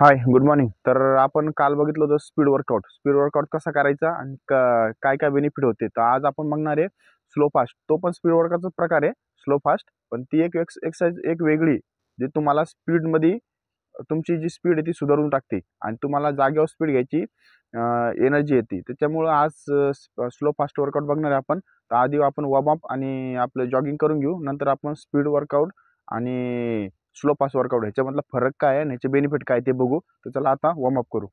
हाय, good morning. तर आपण काल बघितलं होतं स्पीड वर्कआउट. स्पीड वर्कआउट कसा करायचा आणि काय काय बेनिफिट होते. तर आज आपण बघणार आहे स्लो फास्ट. तो पण स्पीड वर्कआउटचा प्रकार आहे, स्लो फास्ट. पण ती एक एक्सरसाइज एक वेगळी, जी तुम्हाला स्पीडमध्ये तुमची जी स्पीड आहे ती सुधारून टाकते आणि तुम्हाला जागेवर स्पीड घ्यायची एनर्जी येते. त्याच्यामुळं आज स्लो फास्ट वर्कआउट बघणार आहे आपण. तर आधी आपण वॉर्मअप आणि आपलं जॉगिंग करून घेऊ. नंतर आपण स्पीड वर्कआउट आणि स्लो फास्ट वर्कआउट ह्याच्यामधला फरक काय आहे आणि ह्याचे बेनिफिट काय ते बघू. तर चला आता वॉर्मअप करू.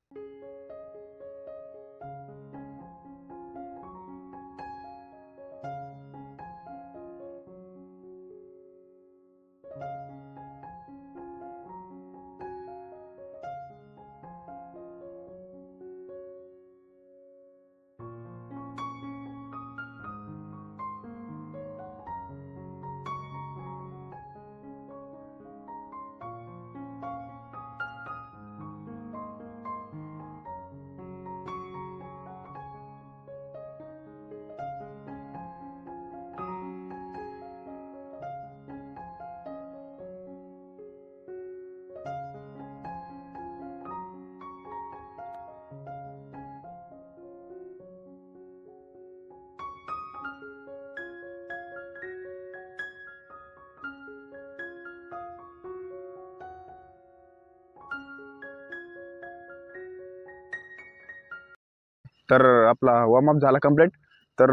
तर आपला वॉर्मअप झाला कंप्लीट. तर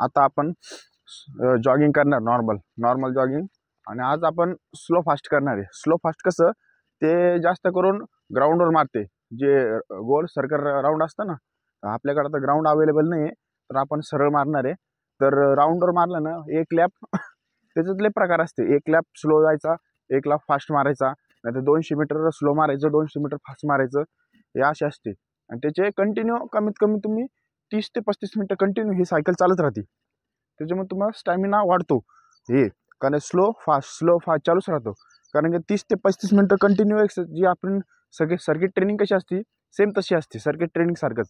आता आपण जॉगिंग करणार, नॉर्मल नॉर्मल जॉगिंग. आणि आज आपण स्लो फास्ट करणार आहे. स्लो फास्ट कसं, ते जास्त करून ग्राउंडवर मारते. जे गोल सर्कल राऊंड असतं ना, आपल्याकडे आता ग्राउंड अवेलेबल नाही आहे, तर आपण सरळ मारणार आहे. तर राऊंडवर मारलं ना एक लॅप त्याच्यातले प्रकार असते. एक लॅप स्लो जायचा, एक लॅप फास्ट मारायचा, नाही तर 200 मीटर स्लो मारायचं, 200 मीटर फास्ट मारायचं, हे असे असते. आणि त्याचे कंटिन्यू कमीत कमी तुम्ही 30 ते 35 मिनटं कंटिन्यू ही सायकल चालत राहते. त्याच्यामुळे तुम्हाला स्टॅमिना वाढतो. हे कारण स्लो फास्ट चालूच राहतो. कारण की 30 ते 35 मिनटं कंटिन्यू जी आपण सर्किट ट्रेनिंग कशी असते, सेम तशी असते सर्किट ट्रेनिंग सारखंच.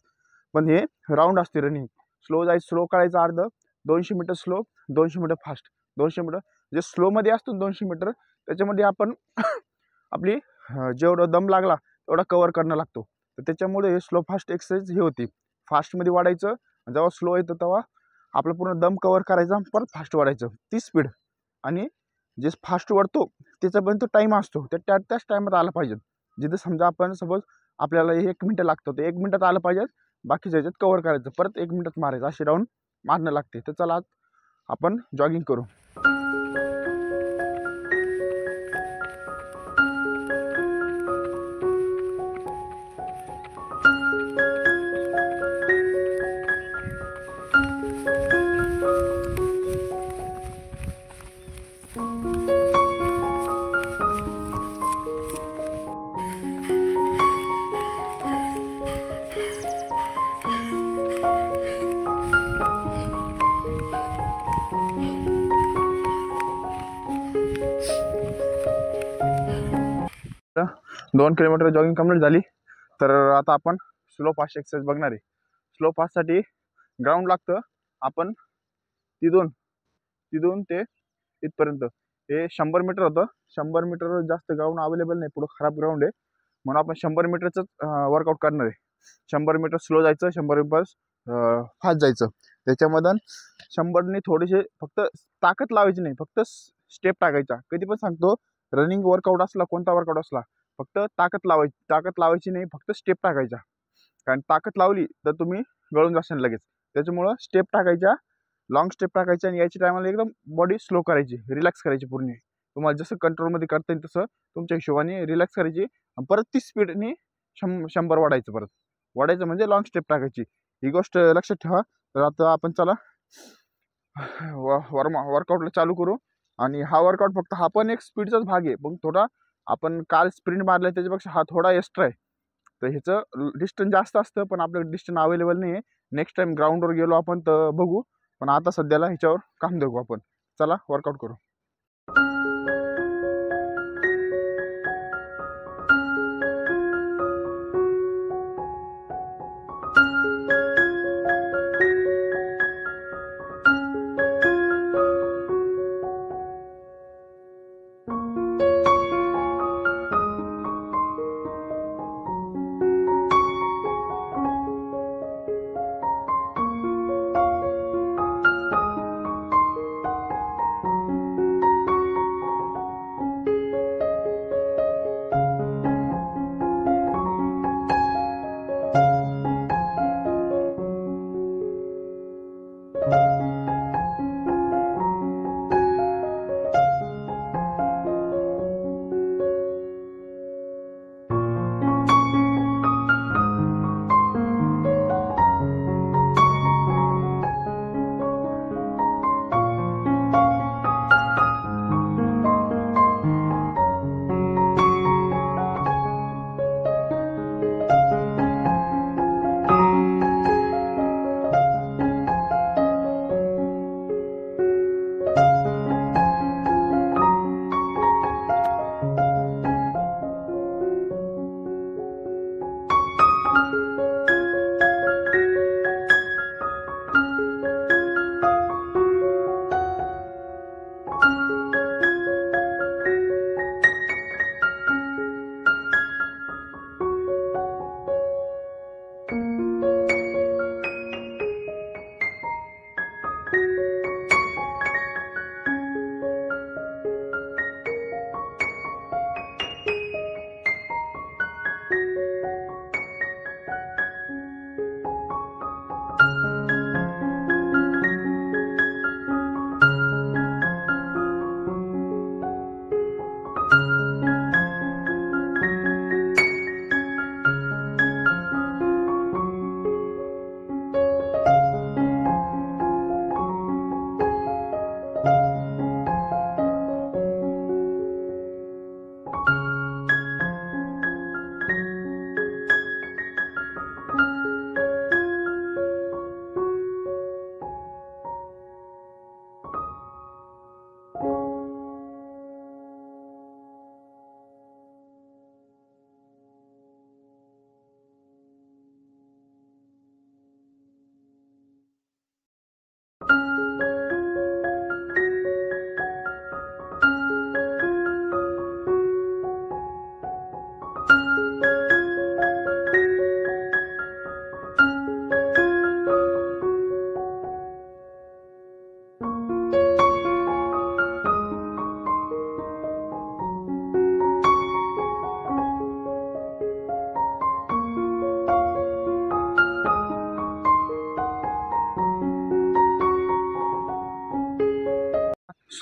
पण हे राऊंड असते रनिंग. स्लो काढायचं अर्ध, 200 metre slow, 200 metre fast. 200 metre जे स्लोमध्ये असतो 200 मीटर, त्याच्यामध्ये आपण आपली जेवढं दम लागला तेवढा कव्हर करणं लागतो. तर त्याच्यामुळे हे स्लो फास्ट एक्सरसाइज हे होती. फास्टमध्ये वाढायचं, जेव्हा स्लो येतं तेव्हा आपलं पूर्ण दम कव्हर करायचा, परत फास्ट वाढायचं, ती स्पीड. आणि जे फास्ट वाढतो त्याच्यापर्यंत टाईम असतो, त्याच टायमात आला पाहिजे. जिथं समजा आपण सपोज आपल्याला 1 मिनिट लागतं, तर 1 मिनिटात आलं पाहिजे. बाकीच्या ह्याच्यात कव्हर करायचं, परत 1 मिनिटात मारायचं, असे राऊंड मारणं लागते. तर चला आज आपण जॉगिंग करू. 2 किलोमीटर जॉगिंग कंप्लीट झाली. तर आता आपण स्लो फास्ट एक्सरसाइज बघणार आहे. स्लो फास्टसाठी ग्राउंड लागतं. आपण तिथून तिथून ते इथपर्यंत हे 100 मीटर होतं. 100 मीटर जास्त ग्राउंड अवेलेबल नाही, पुढं खराब ग्राउंड आहे, म्हणून आपण 100 मीटरचंच वर्कआउट करणार आहे. 100 मीटर स्लो जायचं, 100 मीटर फास्ट जायचं. त्याच्यामध्ये 100ने थोडेसे फक्त ताकद लावायची नाही, फक्त स्टेप टाकायचा. कधी पण सांगतो, रनिंग वर्कआउट असला, कोणता वर्कआउट असला, फक्त ताकद लावायची नाही, फक्त स्टेप टाकायचा. कारण ताकद लावली तर तुम्ही गळून जाशाल लगेच. त्याच्यामुळं स्टेप टाकायच्या, लॉंग स्टेप टाकायच्या, आणि यायच्या टायमाला एकदम बॉडी स्लो करायची, रिलॅक्स करायची पूर्ण. तुम्हाला जसं कंट्रोलमध्ये करता येईल तसं तुमच्या हिशोबाने रिलॅक्स करायची. आणि परत ती स्पीडने 100 वाढायचं, परत वाढायचं म्हणजे लॉंग स्टेप टाकायची. ही गोष्ट लक्षात ठेवा. तर आता आपण चला वर्कआउटला चालू करू. आणि हा वर्कआउट फक्त हा पण एक स्पीडचाच भाग आहे, पण थोडा आपण काल स्प्रिंट मारला त्याच्यापेक्षा हा थोडा एक्स्ट्रा आहे. तर ह्याचं डिस्टन्स जास्त असतं, पण आपल्याला डिस्टन्स अवेलेबल नाही आहे. नेक्स्ट टाइम ग्राउंडवर गेलो आपण तर बघू, पण आता सध्याला ह्याच्यावर काम देऊ आपण. चला वर्कआउट करू.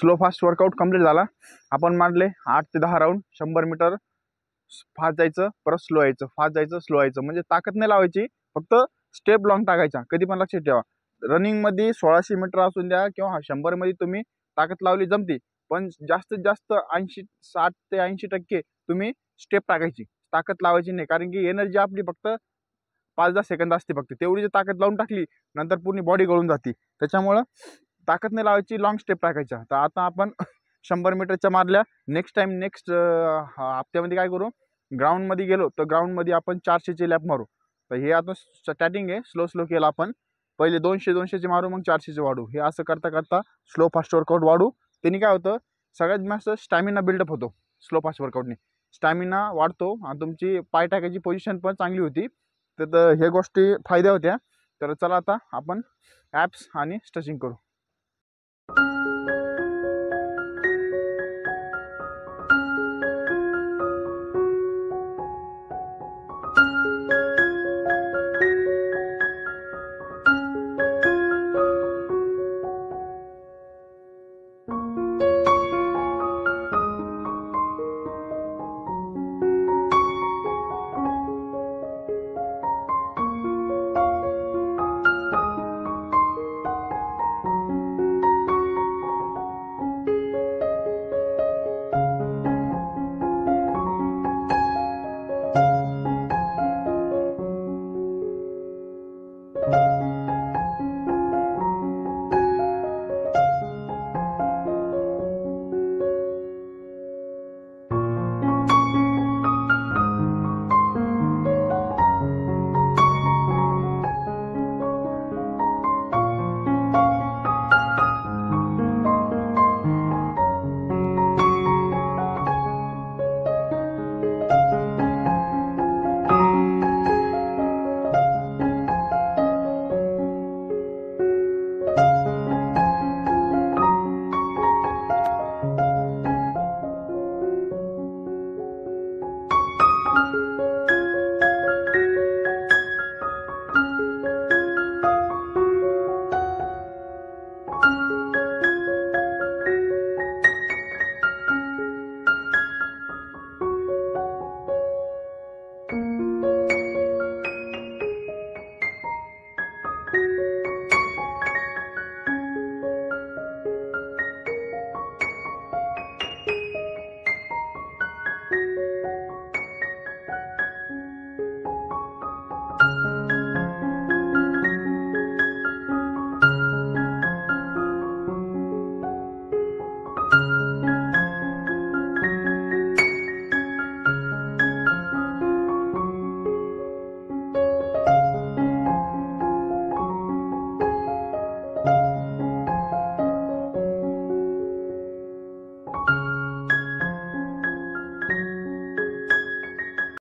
स्लो फास्ट वर्कआउट कंप्लीट झाला. आपण मारले 8 ते 10 राऊंड, 100 मीटर फास्ट जायचं, परत स्लो यायचं, फास्ट जायचं, स्लो यायचं. म्हणजे ताकद नाही लावायची, फक्त स्टेप लॉंग टाकायचा. कधी पण लक्षात ठेवा, रनिंगमध्ये 1600 मीटर असून द्या किंवा 100 मध्ये तुम्ही ताकद लावली जमते, पण जास्तीत जास्त 60 ते 80% तुम्ही स्टेप टाकायची, ताकद लावायची नाही. कारण की एनर्जी आपली फक्त 5-10 सेकंद असते, फक्त तेवढी जर ताकद लावून टाकली नंतर पूर्ण बॉडी गळून जाते. त्याच्यामुळं ताकद नाही लावायची, लॉंग स्टेप टाकायच्या. तर आता आपण 100 मीटरच्या मारल्या. नेक्स्ट हप्त्यामध्ये काय करू, ग्राउंडमध्ये गेलो तर ग्राउंडमध्ये आपण 400चे लॅप मारू. तर हे आता स्टार्टिंग आहे, स्लो केलं आपण. पहिले 200चे मारू, मग 400चे वाढू. हे असं करता करता स्लो फास्ट वर्कआउट वाढू. त्यांनी काय होतं, सगळ्यात जास्त स्टॅमिना बिल्डअप होतो स्लो फास्ट वर्कआउटने. स्टॅमिना वाढतो आणि तुमची पाय टाकायची पोझिशन पण चांगली होती. तर ह्या गोष्टी फायद्या होत्या. तर चला आता आपण ॲप्स आणि स्ट्रेचिंग करू.